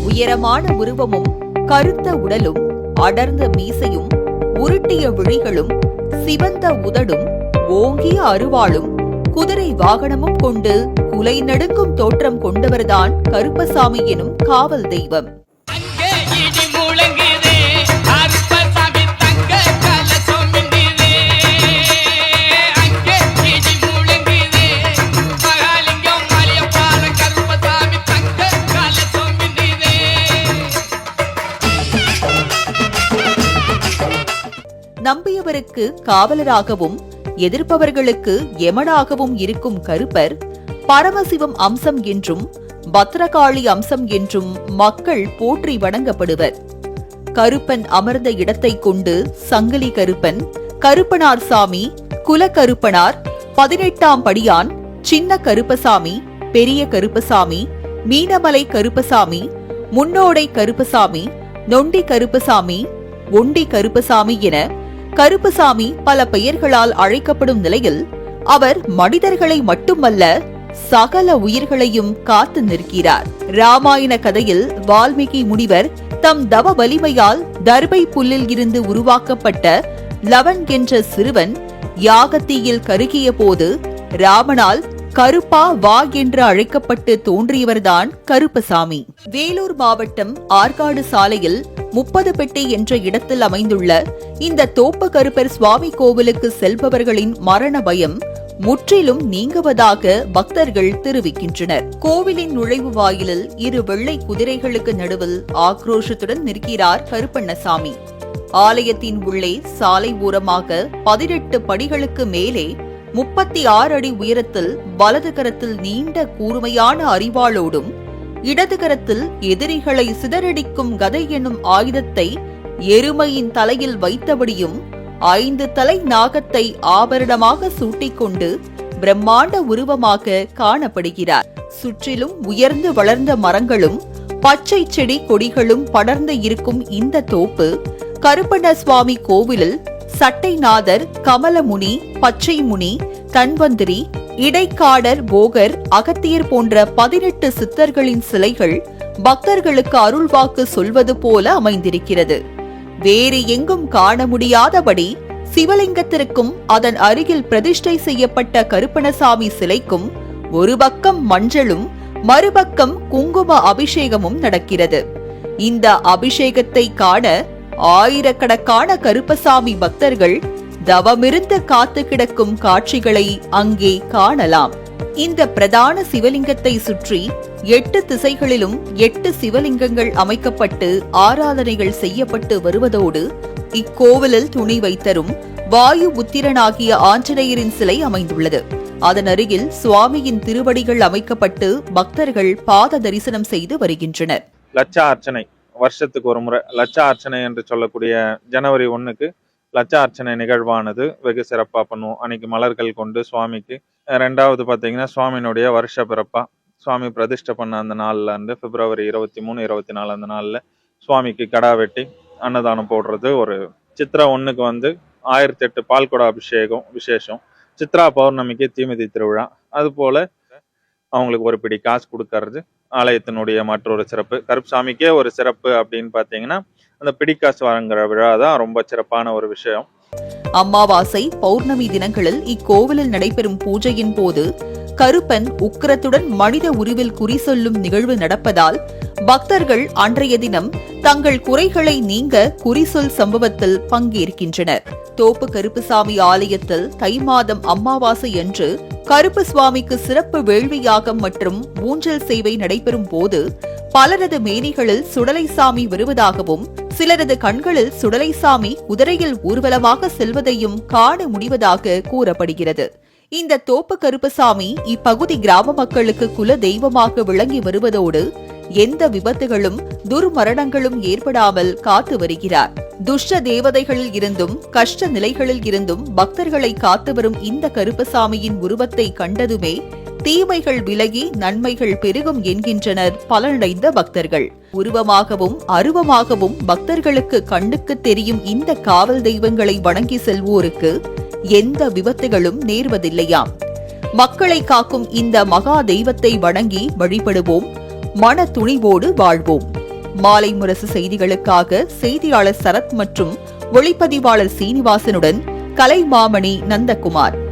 உயரமான உருவமும் கருத்த உடலும் அடர்ந்த மீசையும் உருட்டிய விழிகளும் சிவந்த உதடும் ஓங்கிய அருவாளும் குதிரை வாகனமும் கொண்டு குலை நடுங்கும் தோற்றம் கொண்டவர்தான் கருப்பசாமி எனும் காவல் தெய்வம். நம்பியவருக்கு காவலராகவும் எதிர்ப்பவர்களுக்கு யமனாகவும் இருக்கும் கருப்பர் பரமசிவம் அம்சம் என்றும் பத்ரகாளி அம்சம் என்றும் மக்கள் போற்றி வணங்கப்படுவர். கருப்பன் அமர்ந்த இடத்தை கொண்டு சங்கிலி கருப்பன், கருப்பனார் சாமி, குலக்கருப்பனார், 18ஆம் படியான், சின்ன கருப்பசாமி, பெரிய கருப்பசாமி, மீனமலை கருப்பசாமி, முன்னோடை கருப்பசாமி, நொண்டி கருப்பசாமி, ஒண்டி கருப்பசாமி என கருப்பசாமி பல பெயர்களால் அழைக்கப்படும் நிலையில் அவர் மனிதர்களை மட்டுமல்ல சகல உயிர்களையும் காத்து நிற்கிறார். ராமாயண கதையில் வால்மீகி முனிவர் தம் தவ வலிமையால் தர்பை புல்லில் இருந்து உருவாக்கப்பட்ட லவன் என்ற சிறுவன் யாகத்தீயில் கருகிய போது ராமனால் கருப்பா வா என்று அழைக்கப்பட்டு தோன்றியவர்தான் கருப்பசாமி. வேலூர் மாவட்டம் ஆற்காடு சாலையில் 30 பெட்டி என்ற இடத்தில் அமைந்துள்ள இந்த தோப்பு கருப்பர் சுவாமி கோவிலுக்கு செல்பவர்களின் மரண பயம் முற்றிலும் நீங்குவதாக பக்தர்கள் தெரிவிக்கின்றனர். கோவிலின் நுழைவு வாயிலில் 2 வெள்ளை குதிரைகளுக்கு நடுவில் ஆக்ரோஷத்துடன் நிற்கிறார் கருப்பண்ணசாமி. ஆலயத்தின் உள்ளே சாலை ஓரமாக 18 படிகளுக்கு மேலே 36 அடி உயரத்தில் வலது கரத்தில் நீண்ட கூர்மையான அரிவாளோடும் இடது கரத்தில் எதிரிகளை சிதறடிக்கும் கதை என்னும் ஆயுதத்தை எருமையின் தலையில் வைத்தபடியும் 5 தலை நாகத்தை ஆபரணமாக சூட்டிக்கொண்டு பிரம்மாண்ட உருவமாக காணப்படுகிறார். சுற்றிலும் உயர்ந்து வளர்ந்த மரங்களும் பச்சை செடி கொடிகளும் படர்ந்து இருக்கும் இந்த தோப்பு கருப்பண்ண சுவாமி கோவிலில் சட்டைநாதர், கமலமுனி, பச்சைமுனி, தன்வந்திரி, இடைக்காடர், போகர், அகத்தியர் போன்ற 18 சித்தர்களின் சிலைகள் பக்தர்களுக்கு அருள்வாக்கு சொல்வது போல அமைந்திருக்கிறது. வேறு எங்கும் காண முடியாதபடி சிவலிங்கத்திற்கும் அதன் அருகில் பிரதிஷ்டை செய்யப்பட்ட கருப்பணசாமி சிலைக்கும் ஒரு பக்கம் மஞ்சளும் மறுபக்கம் குங்கும அபிஷேகமும் நடக்கிறது. இந்த அபிஷேகத்தை காண ஆயிரக்கணக்கான கருப்பசாமி பக்தர்கள் தவமிருந்து காத்து கிடக்கும் காட்சிகளை அங்கே காணலாம். இந்த பிரதான சிவலிங்கத்தை சுற்றி 8 திசைகளிலும் 8 சிவலிங்கங்கள் அமைக்கப்பட்டு ஆராதனைகள் செய்யப்பட்டு வருவதோடு இக்கோவிலில் துணி வைத்தரும் வாயு புத்திரனாகிய ஆஞ்சநேயரின் சிலை அமைந்துள்ளது. அதன் அருகில் சுவாமியின் திருவடிகள் அமைக்கப்பட்டு பக்தர்கள் பாத தரிசனம் செய்து வருகின்றனர். லட்சா அர்ச்சனை வருஷத்துக்கு ஒரு முறை லட்சா அர்ச்சனை என்று சொல்லக்கூடிய ஜனவரி 1க்கு லட்ச அர்ச்சனை நிகழ்வானது வெகு சிறப்பாக பண்ணுவோம். அன்னைக்கு மலர்கள் கொண்டு சுவாமிக்கு. 2வது பார்த்தீங்கன்னா சுவாமியினுடைய வருஷ பிறப்பா சுவாமி பிரதிஷ்டை பண்ண அந்த நாள்ல இருந்து பிப்ரவரி 23, 24 அந்த நாள்ல சுவாமிக்கு கடா வெட்டி அன்னதானம் போடுறது. ஒரு சித்ரா 1க்கு 1008 பால்குட அபிஷேகம் விசேஷம். சித்ரா பௌர்ணமிக்கு தீமிதி திருவிழா. அது போல அவங்களுக்கு ஒரு பிடி காசு கொடுக்கறது ஆலயத்தினுடைய மற்றொரு சிறப்பு. கருப்பசாமிக்கே ஒரு சிறப்பு அப்படின்னு பார்த்தீங்கன்னா அந்த பிடிக்காசு வழங்குற விழா தான் ரொம்ப சிறப்பான ஒரு விஷயம். அமாவாசை, பௌர்ணமி தினங்களில் இக்கோவிலில் நடைபெறும் பூஜையின் போது கருப்பன் உக்கிரத்துடன் மனித உருவில் குறி சொல்லும் நிகழ்வு நடப்பதால் பக்தர்கள் அன்றைய தினம் தங்கள் குறைகளை நீங்க குறிசொல் சம்பவத்தில் பங்கேற்கின்றனர். தோப்பு கருப்புசாமி ஆலயத்தில் தை மாதம் அமாவாசை அன்று கருப்பு சுவாமிக்கு சிறப்பு வேள்வி யாகம் மற்றும் ஊஞ்சல் சேவை நடைபெறும் போது பலரது மேனிகளில் சுடலைசாமி வருவதாகவும் சிலரது கண்களில் சுடலைசாமி குதிரையில் ஊர்வலமாக செல்வதையும் காண முடிவதாக கூறப்படுகிறது. இந்த தோப்பு கருப்பசாமி இப்பகுதி கிராம மக்களுக்கு குல தெய்வமாக விளங்கி வருவதோடு எந்த விபத்துகளும் துர்மரணங்களும் ஏற்படாமல் காத்து வருகிறார். துஷ்ட தேவதைகளில் இருந்தும் கஷ்ட நிலைகளில் இருந்தும் பக்தர்களை காத்து வரும் இந்த கருப்பசாமியின் உருவத்தை கண்டதுமே தீமைகள் விலகி நன்மைகள் பெருகும் என்கின்றனர் பலனடைந்த பக்தர்கள். உருவமாகவும் அருவமாகவும் பக்தர்களுக்கு கண்ணுக்கு தெரியும் இந்த காவல் தெய்வங்களை வணங்கி செல்வோருக்கு எந்த விபத்துகளும் நேர்வதில்லையாம். மக்களை காக்கும் இந்த மகா தெய்வத்தை வணங்கி வழிபடுவோம், மன துணிவோடு வாழ்வோம். மாலை முரசு செய்திகளுக்காக செய்தியாளர் சரத் மற்றும் ஒளிப்பதிவாளர் சீனிவாசனுடன் கலைமாமணி நந்தகுமார்.